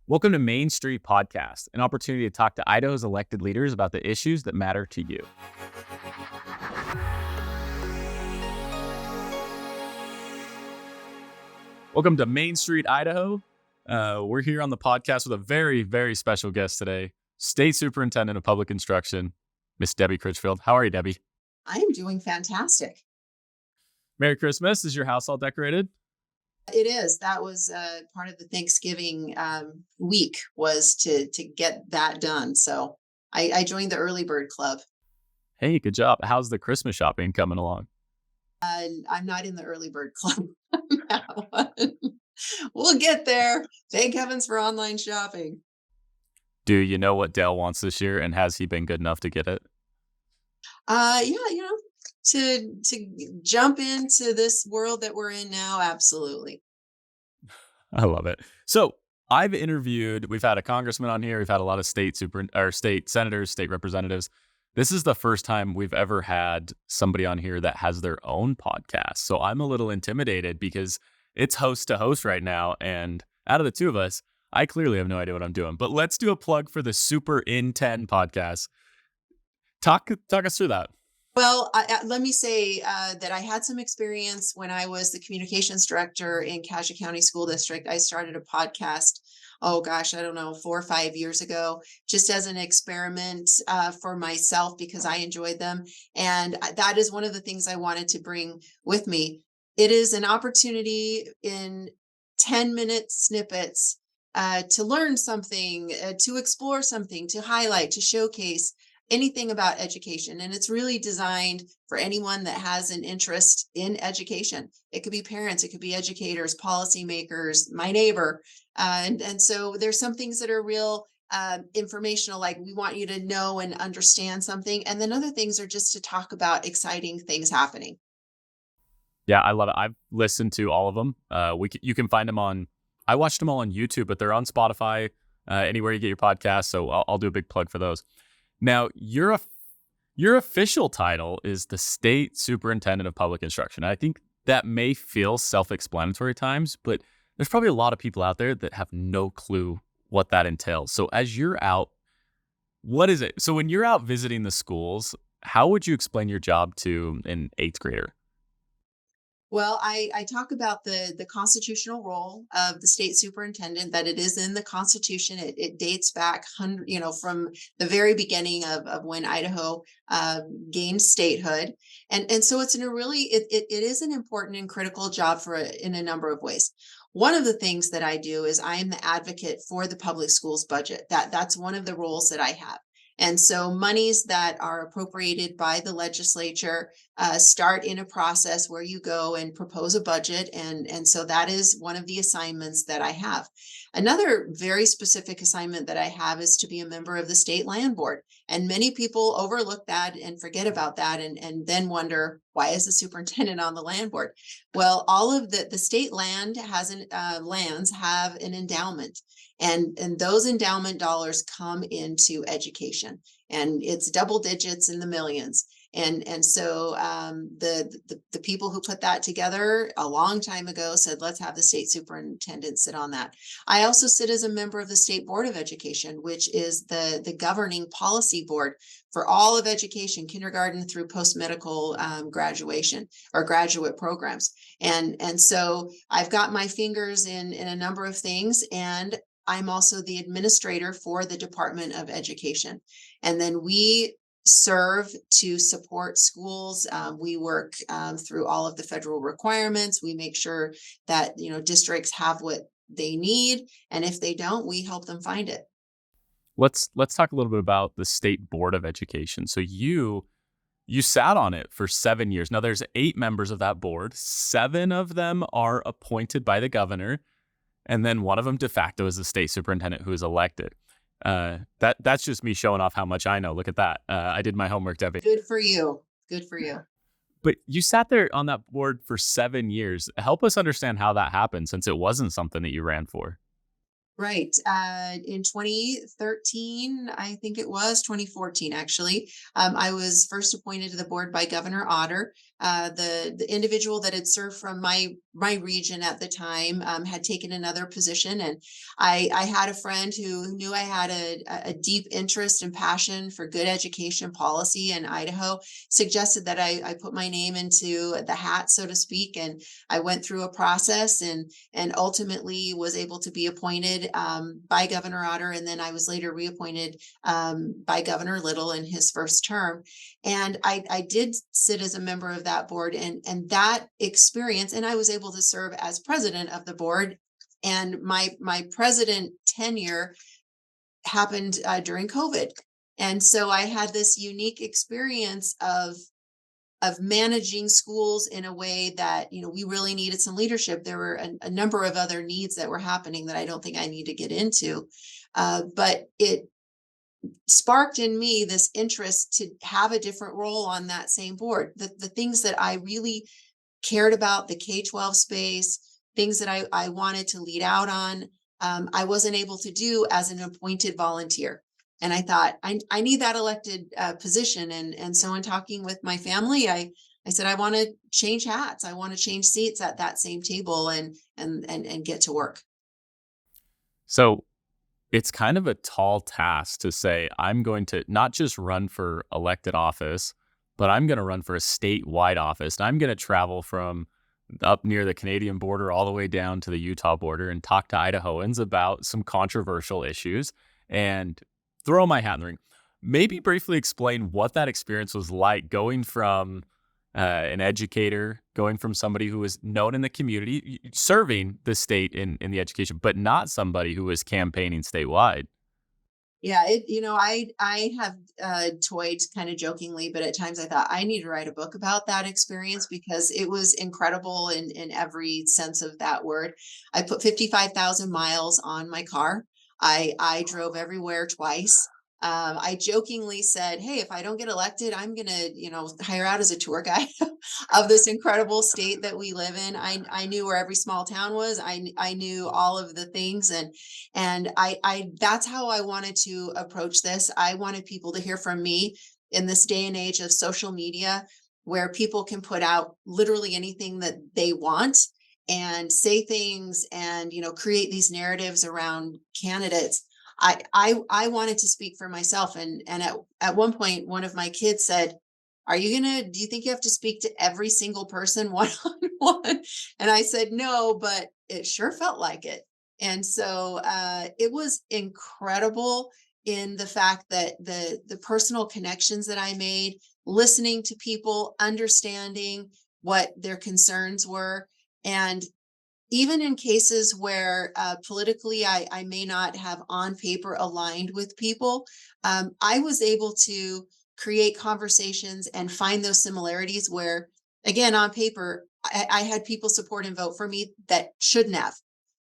Welcome to Main Street Podcast, an opportunity to talk to Idaho's elected leaders about the issues that matter to you. Welcome to Main Street Idaho. We're here on the podcast with a very, very special guest today, State Superintendent of Public Instruction, Miss Debbie Critchfield. How are you, Debbie? I am doing fantastic. Merry Christmas. Is your house all decorated? It is. That was part of the Thanksgiving week was to get that done. So I joined the early bird club. Hey, good job. How's the Christmas shopping coming along? I'm not in the early bird club. We'll get there. Thank heavens for online shopping. Do you know what Dale wants this year, and has he been good enough to get it? Yeah, to jump into this world that we're in now, absolutely. I love it. So we've had a congressman on here. We've had a lot of state senators, state representatives. This is the first time we've ever had somebody on here that has their own podcast. So I'm a little intimidated because it's host to host right now. And out of the two of us, I clearly have no idea what I'm doing. But let's do a plug for the Superintendent podcast. Talk us through that. Well, let me say that I had some experience when I was the communications director in Cassia County School District. I started a podcast, 4 or 5 years ago, just as an experiment for myself because I enjoyed them. And that is one of the things I wanted to bring with me. It is an opportunity in 10-minute snippets to learn something, to explore something, to highlight, to showcase anything about education. And it's really designed for anyone that has an interest in education. It could be parents, it could be educators, policymakers, my neighbor. And so there's some things that are real informational, like we want you to know and understand something. And then other things are just to talk about exciting things happening. Yeah, I love it. I've listened to all of them. You can find them I watched them all on YouTube, but they're on Spotify, anywhere you get your podcast. So I'll do a big plug for those. Now, your official title is the State Superintendent of Public Instruction. I think that may feel self-explanatory at times, but there's probably a lot of people out there that have no clue what that entails. So as you're out, what is it? So when you're out visiting the schools, how would you explain your job to an 8th grader? Well, I talk about the constitutional role of the state superintendent, that it is in the Constitution. It dates back from the very beginning of when Idaho gained statehood, and so it is an important and critical job in a number of ways. One of the things that I do is I am the advocate for the public schools budget. That's one of the roles that I have. And so monies that are appropriated by the legislature start in a process where you go and propose a budget. And so that is one of the assignments that I have. Another very specific assignment that I have is to be a member of the state land board. And many people overlook that and forget about that and then wonder, why is the superintendent on the land board? Well, all of the state lands have an endowment. And those endowment dollars come into education, and it's double digits in the millions. And so the people who put that together a long time ago said, let's have the state superintendent sit on that. I also sit as a member of the State Board of Education, which is the governing policy board for all of education, kindergarten through post-medical graduation or graduate programs. And so I've got my fingers in a number of things, and I'm also the administrator for the Department of Education. And then we serve to support schools. We work through all of the federal requirements. We make sure that, districts have what they need. And if they don't, we help them find it. Let's talk a little bit about the State Board of Education. So you sat on it for 7 years. Now there's 8 members of that board. 7 of them are appointed by the governor. And then one of them de facto is the state superintendent who is elected. That's just me showing off how much I know. Look at that. I did my homework, Debbie. Good for you. Good for you. But you sat there on that board for 7 years. Help us understand how that happened, since it wasn't something that you ran for. Right. In 2013, I think it was 2014, actually, I was first appointed to the board by Governor Otter. The individual that had served from my region at the time had taken another position, and I had a friend who knew I had a deep interest and passion for good education policy in Idaho, suggested that I put my name into the hat, so to speak, and I went through a process and ultimately was able to be appointed by Governor Otter. And then I was later reappointed by Governor Little in his first term. And I did sit as a member of that board, and that experience, and I was able to serve as president of the board. And my president tenure happened during COVID. And so I had this unique experience of managing schools in a way that, we really needed some leadership. There were a number of other needs that were happening that I don't think I need to get into. But it sparked in me this interest to have a different role on that same board. The things that I really cared about, the K-12 space, things that I wanted to lead out on, I wasn't able to do as an appointed volunteer. And I thought, I need that elected position. And so in talking with my family, I said, I want to change hats. I want to change seats at that same table and get to work. So it's kind of a tall task to say, I'm going to not just run for elected office, but I'm going to run for a statewide office. And I'm going to travel from up near the Canadian border all the way down to the Utah border and talk to Idahoans about some controversial issues and throw my hat in the ring. Maybe briefly explain what that experience was like going from an educator, going from somebody who was known in the community, serving the state in the education, but not somebody who was campaigning statewide. Yeah, I have toyed kind of jokingly, but at times I thought I need to write a book about that experience because it was incredible in every sense of that word. I put 55,000 miles on my car. I drove everywhere twice. I jokingly said, "Hey, if I don't get elected, I'm gonna, hire out as a tour guide of this incredible state that we live in." I knew where every small town was. I knew all of the things, and I that's how I wanted to approach this. I wanted people to hear from me in this day and age of social media, where people can put out literally anything that they want and say things and create these narratives around candidates. I wanted to speak for myself, and at one point one of my kids said, do you think you have to speak to every single person one on one? And I said, no, but it sure felt like it. And so it was incredible in the fact that the personal connections that I made, listening to people, understanding what their concerns were, and even in cases where politically I may not have on paper aligned with people, I was able to create conversations and find those similarities where, again, on paper, I had people support and vote for me that shouldn't have.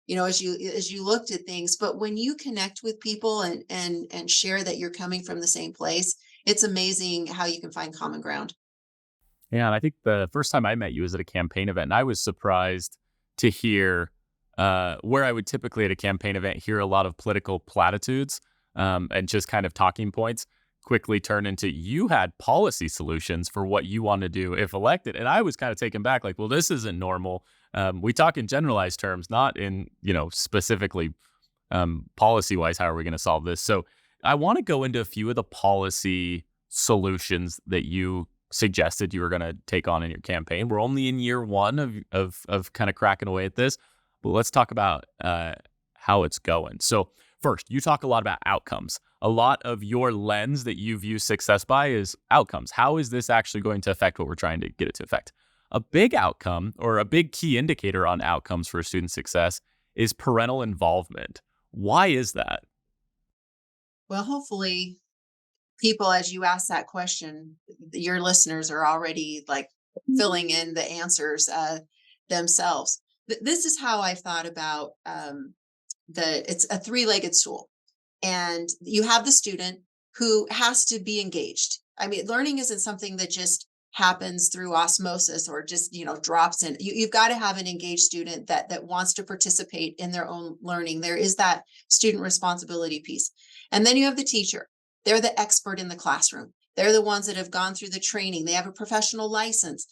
As you looked at things, but when you connect with people and share that you're coming from the same place, it's amazing how you can find common ground. Yeah, and I think the first time I met you was at a campaign event, and I was surprised to hear where I would typically at a campaign event hear a lot of political platitudes and just kind of talking points quickly turn into you had policy solutions for what you want to do if elected. And I was kind of taken back, like, well, this isn't normal. We talk in generalized terms, not in, specifically policy wise, how are we going to solve this? So I want to go into a few of the policy solutions that you suggested you were going to take on in your campaign. We're only in year one of kind of cracking away at this, but let's talk about how it's going. So first, you talk a lot about outcomes. A lot of your lens that you view success by is outcomes. How is this actually going to affect what we're trying to get it to affect? A big outcome or a big key indicator on outcomes for student success is parental involvement. Why is that? Well, hopefully people, as you ask that question, your listeners are already like filling in the answers themselves. This is how I've thought about it's a three-legged stool, and you have the student who has to be engaged. I mean, learning isn't something that just happens through osmosis or just, drops in. You've got to have an engaged student that wants to participate in their own learning. There is that student responsibility piece. And then you have the teacher. They're the expert in the classroom. They're the ones that have gone through the training. They have a professional license.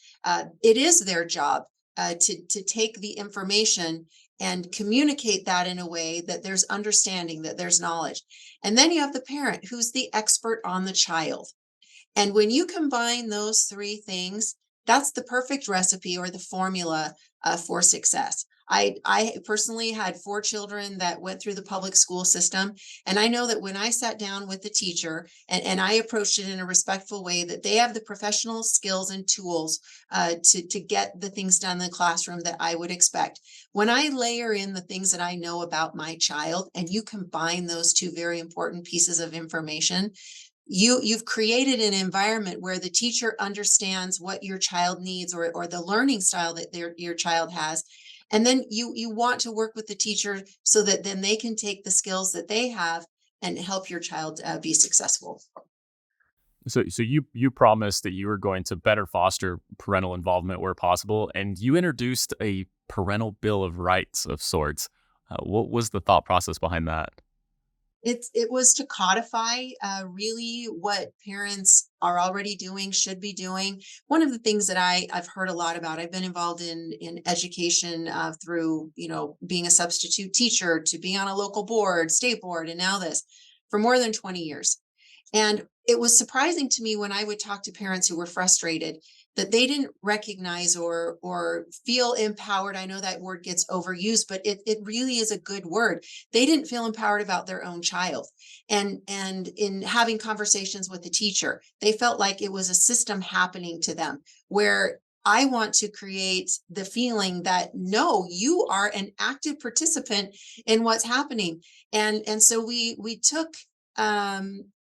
It is their job to take the information and communicate that in a way that there's understanding, that there's knowledge. And then you have the parent who's the expert on the child. And when you combine those three things, that's the perfect recipe or the formula for success. I personally had 4 children that went through the public school system. And I know that when I sat down with the teacher and I approached it in a respectful way, that they have the professional skills and tools to get the things done in the classroom that I would expect. When I layer in the things that I know about my child and you combine those two very important pieces of information, you've created an environment where the teacher understands what your child needs or the learning style that your child has. And then you want to work with the teacher so that then they can take the skills that they have and help your child be successful. So you promised that you were going to better foster parental involvement where possible, and you introduced a parental bill of rights of sorts. What was the thought process behind that? It was to codify really what parents are already doing, should be doing. One of the things that I've heard a lot about, I've been involved in education through, being a substitute teacher to being on a local board, state board, and now this for more than 20 years. And it was surprising to me when I would talk to parents who were frustrated that they didn't recognize or feel empowered. I know that word gets overused, but it really is a good word. They didn't feel empowered about their own child. And in having conversations with the teacher, they felt like it was a system happening to them where I want to create the feeling that no, you are an active participant in what's happening. And so we took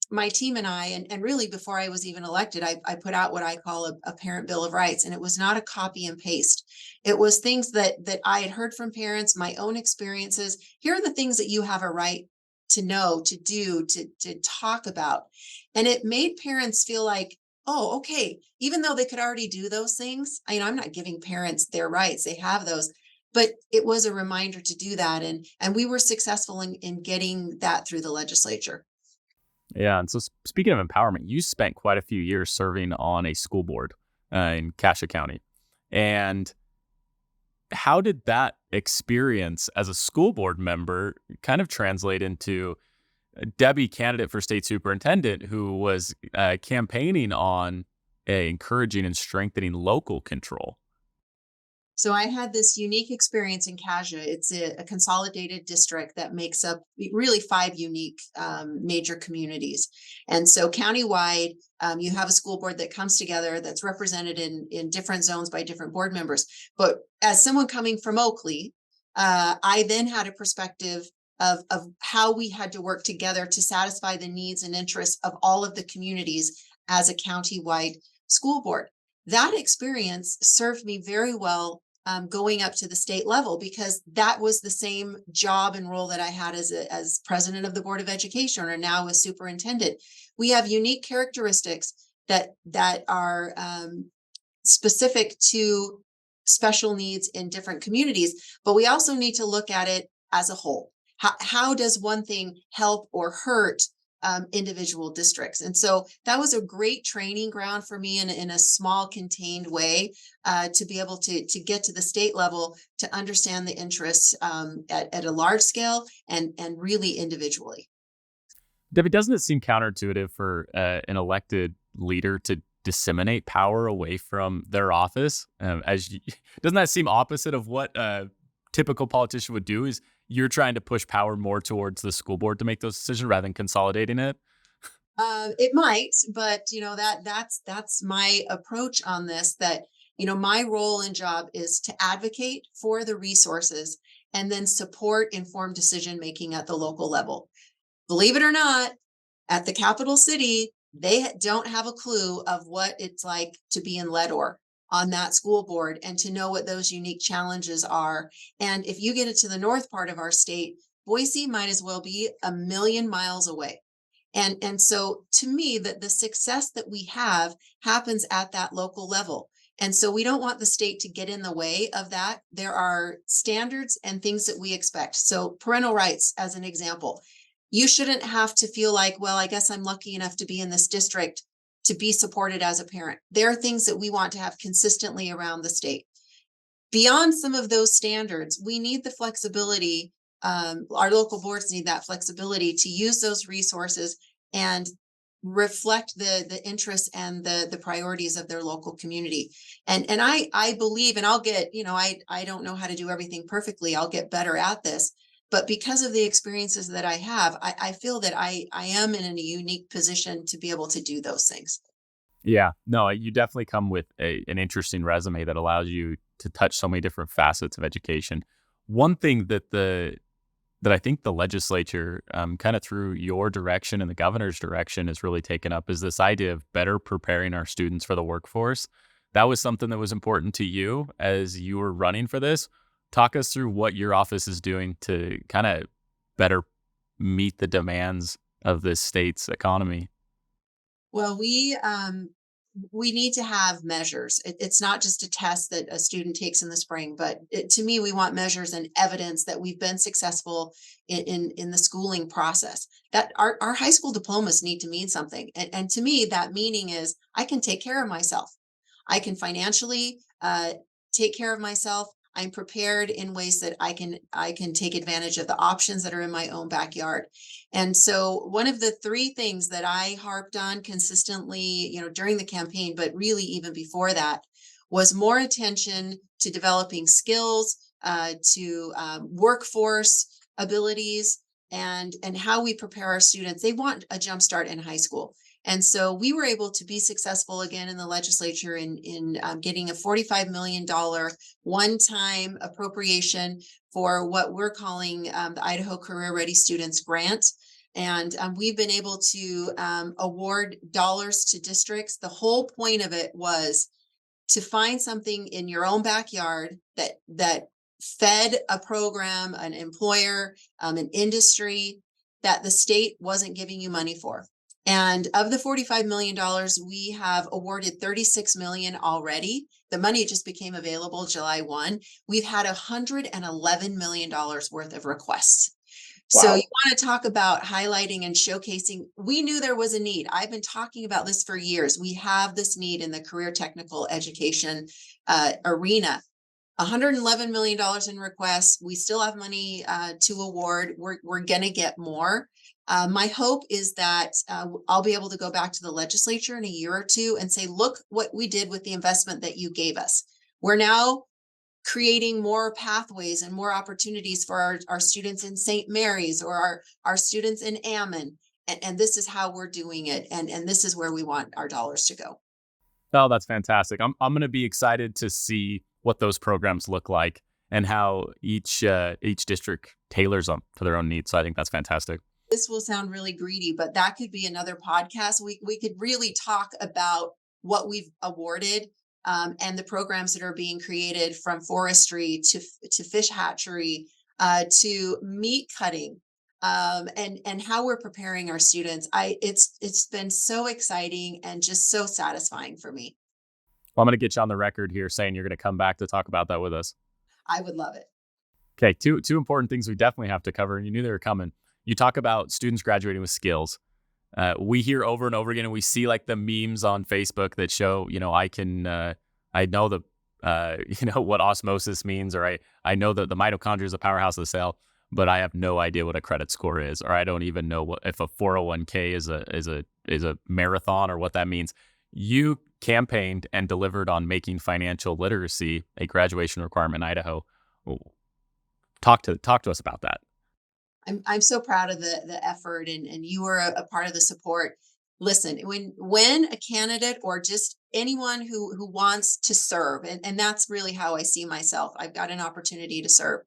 my team and I, and really before I was even elected, I put out what I call a Parent Bill of Rights. And it was not a copy and paste. It was things that I had heard from parents, my own experiences. Here are the things that you have a right to know, to do, to talk about. And it made parents feel like, oh, okay, even though they could already do those things, I'm not giving parents their rights. They have those. But it was a reminder to do that. And we were successful in getting that through the legislature. Yeah, and so speaking of empowerment, you spent quite a few years serving on a school board in Cassia County. And how did that experience as a school board member kind of translate into Debbie, candidate for state superintendent, who was campaigning on encouraging and strengthening local control? So I had this unique experience in Cassia. It's a consolidated district that makes up really 5 unique major communities. And so countywide, you have a school board that comes together that's represented in different zones by different board members. But as someone coming from Oakley, I then had a perspective of how we had to work together to satisfy the needs and interests of all of the communities as a countywide school board. That experience served me very well going up to the state level, because that was the same job and role that I had as president of the Board of Education, or now as superintendent. We have unique characteristics that are specific to special needs in different communities, but we also need to look at it as a whole. How does one thing help or hurt individual districts? And so that was a great training ground for me in a small contained way to be able to get to the state level, to understand the interests at a large scale and really individually. Debbie, doesn't it seem counterintuitive for an elected leader to disseminate power away from their office? Doesn't that seem opposite of what a typical politician would do? Is you're trying to push power more towards the school board to make those decisions rather than consolidating it? It might, but that's my approach on this, that, my role and job is to advocate for the resources and then support informed decision-making at the local level. Believe it or not, at the capital city, they don't have a clue of what it's like to be in Leadore on that school board and to know what those unique challenges are. And if you get it to the north part of our state, Boise might as well be a million miles away. And so to me, that the success that we have happens at that local level. And so we don't want the state to get in the way of that. There are standards and things that we expect. So parental rights, as an example, you shouldn't have to feel like, well, I guess I'm lucky enough to be in this district to be supported as a parent. There are things that we want to have consistently around the state. Beyond some of those standards, we need the flexibility. Our local boards need that flexibility to use those resources and reflect the interests and the priorities of their local community. And I believe, and I'll get, I don't know how to do everything perfectly. I'll get better at this. But because of the experiences that I have, I feel that I am in a unique position to be able to do those things. Yeah, no, you definitely come with an interesting resume that allows you to touch so many different facets of education. One thing that I think the legislature, kind of through your direction and the governor's direction, has really taken up is this idea of better preparing our students for the workforce. That was something that was important to you as you were running for this. Talk us through what your office is doing to kind of better meet the demands of this state's economy. Well, we need to have measures. It's not just a test that a student takes in the spring, but to me, we want measures and evidence that we've been successful in the schooling process. That our high school diplomas need to mean something, and to me, that meaning is I can take care of myself. I can financially take care of myself. I'm prepared in ways that I can take advantage of the options that are in my own backyard. And so one of the three things that I harped on consistently, during the campaign, but really even before that, was more attention to developing skills, to workforce abilities, and how we prepare our students. They want a jump start in high school. And so we were able to be successful again in the legislature in getting a $45 million one-time appropriation for what we're calling the Idaho Career Ready Students Grant. And we've been able to award dollars to districts. The whole point of it was to find something in your own backyard that fed a program, an employer, an industry that the state wasn't giving you money for. And of the $45 million, we have awarded $36 million already. The money just became available July 1. We've had $111 million worth of requests. So you want to talk about highlighting and showcasing. We knew there was a need. I've been talking about this for years. We have this need in the career technical education arena. $111 million in requests. We still have money to award. We're going to get more. My hope is that I'll be able to go back to the legislature in a year or two and say, look what we did with the investment that you gave us. We're now creating more pathways and more opportunities for our students in St. Mary's or our students in Ammon. And this is how we're doing it. And this is where we want our dollars to go. Oh, that's fantastic. I'm going to be excited to see what those programs look like and how each district tailors them for their own needs. So I think that's fantastic. This will sound really greedy, but that could be another podcast. We could really talk about what we've awarded and the programs that are being created, from forestry to fish hatchery to meat cutting, and how we're preparing our students. It's been so exciting and just so satisfying for me. Well, I'm going to get you on the record here saying you're going to come back to talk about that with us. I would love it. Okay, two important things we definitely have to cover, and you knew they were coming. You talk about students graduating with skills. We hear over and over again, and we see like the memes on Facebook that show, I know what osmosis means, or I know that the mitochondria is the powerhouse of the cell, but I have no idea what a credit score is, or I don't even know if a 401k is a marathon or what that means. You campaigned and delivered on making financial literacy a graduation requirement in Idaho. Talk to us about that. I'm so proud of the effort, and you were a part of the support. Listen, when a candidate or just anyone who wants to serve, and that's really how I see myself, I've got an opportunity to serve.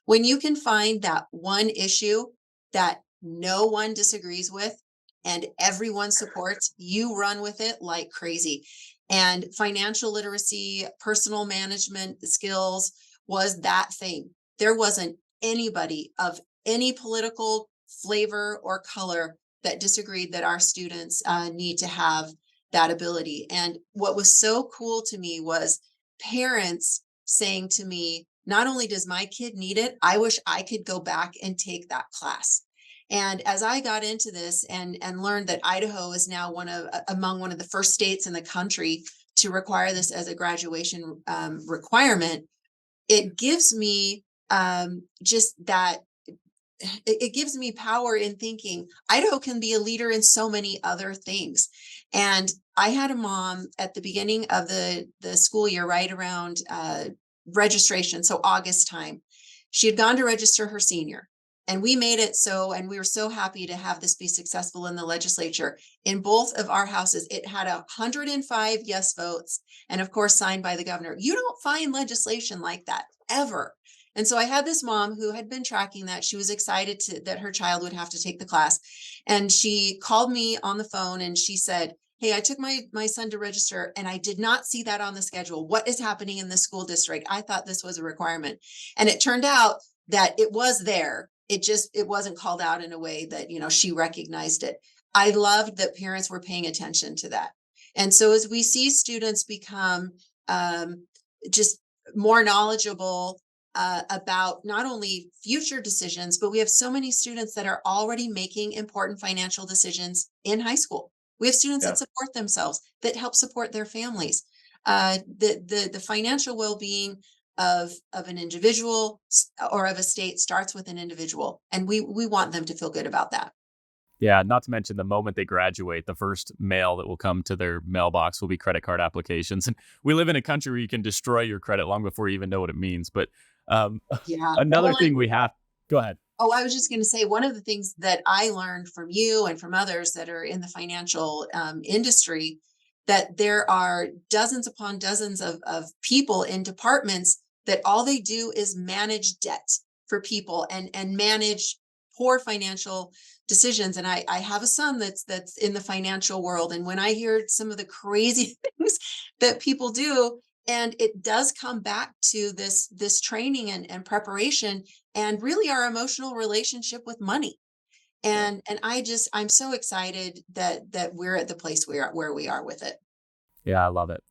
When you can find that one issue that no one disagrees with and everyone supports, you run with it like crazy. And financial literacy, personal management skills was that thing. There wasn't anybody of any political flavor or color that disagreed that our students need to have that ability. And what was so cool to me was parents saying to me, not only does my kid need it, I wish I could go back and take that class. And as I got into this and learned that Idaho is now among one of the first states in the country to require this as a graduation requirement, it gives me just that it gives me power in thinking Idaho can be a leader in so many other things. And I had a mom at the beginning of the school year, right around registration, so August time. She had gone to register her senior. And we made it so, and we were so happy to have this be successful in the legislature. In both of our houses, it had 105 yes votes, and of course, signed by the governor. You don't find legislation like that ever. And so I had this mom who had been tracking that. She was excited that her child would have to take the class. And she called me on the phone and she said, "Hey, I took my son to register and I did not see that on the schedule. What is happening in the school district? I thought this was a requirement." And it turned out that it was there. It wasn't called out in a way that, she recognized it. I loved that parents were paying attention to that. And so as we see students become just more knowledgeable about not only future decisions, but we have so many students that are already making important financial decisions in high school. We have students that support themselves, that help support their families. The financial well-being of an individual or of a state starts with an individual, and we want them to feel good about that. Yeah, not to mention the moment they graduate, the first mail that will come to their mailbox will be credit card applications. And we live in a country where you can destroy your credit long before you even know what it means. But Yeah. another thing we have, go ahead. Oh, I was just going to say, one of the things that I learned from you and from others that are in the financial industry, that there are dozens upon dozens of people in departments that all they do is manage debt for people and manage poor financial decisions. And I have a son that's in the financial world. And when I hear some of the crazy things that people do, and it does come back to this training and preparation and really our emotional relationship with money. And I'm so excited that we're at the place where we are with it. Yeah, I love it.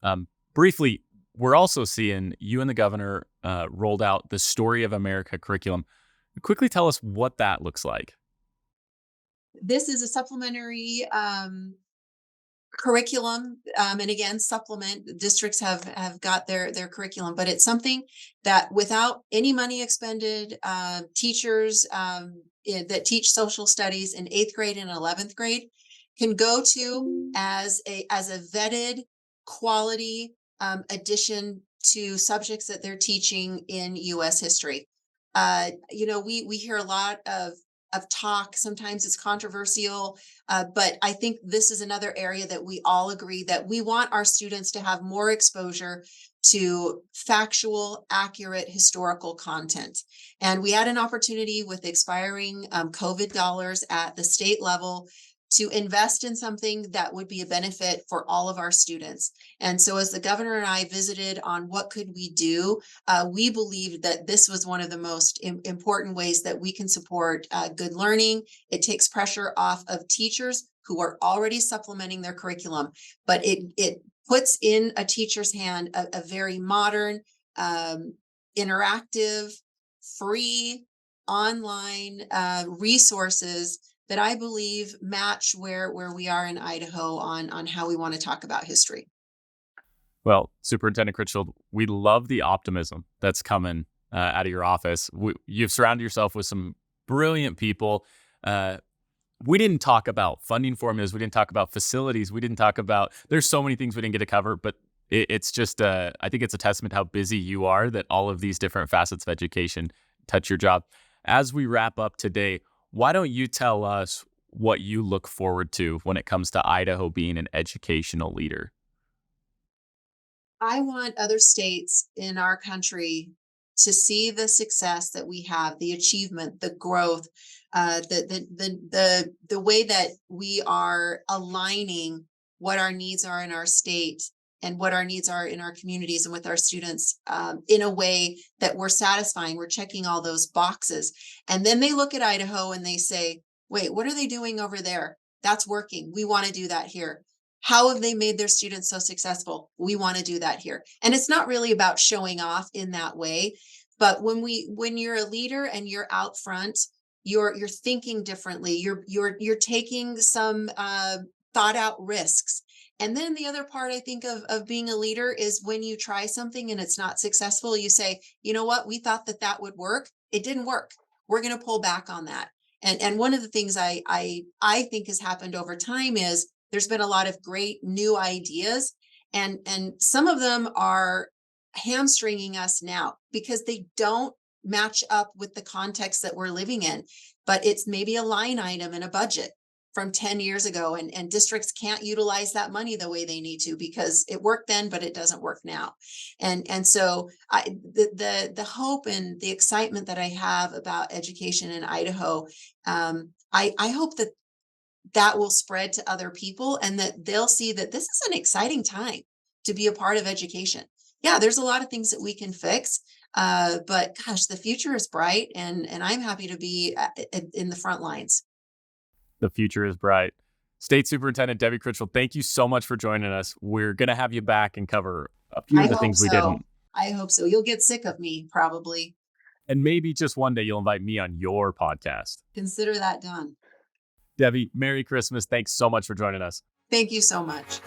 Briefly, we're also seeing you and the governor rolled out the Story of America curriculum. Quickly tell us what that looks like. This is a supplementary curriculum, and again, supplement. Districts have got their curriculum, but it's something that without any money expended, teachers that teach social studies in 8th grade and 11th grade can go to as a vetted quality addition to subjects that they're teaching in U.S. history. We hear a lot of talk. Sometimes it's controversial, but I think this is another area that we all agree that we want our students to have more exposure to factual, accurate historical content. And we had an opportunity with expiring COVID dollars at the state level to invest in something that would be a benefit for all of our students. And so as the governor and I visited on what could we do, we believed that this was one of the most important ways that we can support good learning. It takes pressure off of teachers who are already supplementing their curriculum, but it puts in a teacher's hand a very modern, interactive, free, online resources that I believe match where we are in Idaho on how we want to talk about history. Well, Superintendent Critchfield, we love the optimism that's coming out of your office. You've surrounded yourself with some brilliant people. We didn't talk about funding formulas. We didn't talk about facilities. We didn't talk about, there's so many things we didn't get to cover, but it's just, I think it's a testament to how busy you are that all of these different facets of education touch your job. As we wrap up today, why don't you tell us what you look forward to when it comes to Idaho being an educational leader? I want other states in our country to see the success that we have, the achievement, the growth, the way that we are aligning what our needs are in our state and what our needs are in our communities and with our students in a way that we're satisfying. We're checking all those boxes. And then they look at Idaho and they say, Wait, what are they doing over there? That's working. We want to do that here. How have they made their students so successful? We want to do that here. And it's not really about showing off in that way, but when you're a leader and you're out front, you're thinking differently. You're taking some thought out risks. And then the other part I think of being a leader is when you try something and it's not successful, you say, you know what, we thought that would work. It didn't work. We're going to pull back on that. And one of the things I think has happened over time is there's been a lot of great new ideas, and some of them are hamstringing us now because they don't match up with the context that we're living in. But it's maybe a line item in a budget from 10 years ago, and districts can't utilize that money the way they need to because it worked then, but it doesn't work now. And so the hope and the excitement that I have about education in Idaho, I hope that will spread to other people and that they'll see that this is an exciting time to be a part of education. Yeah, there's a lot of things that we can fix, but gosh, the future is bright, and I'm happy to be in the front lines. The future is bright. State Superintendent Debbie Critchfield, thank you so much for joining us. We're going to have you back and cover a few of the things we didn't. I hope so. You'll get sick of me, probably. And maybe just one day you'll invite me on your podcast. Consider that done. Debbie, Merry Christmas. Thanks so much for joining us. Thank you so much.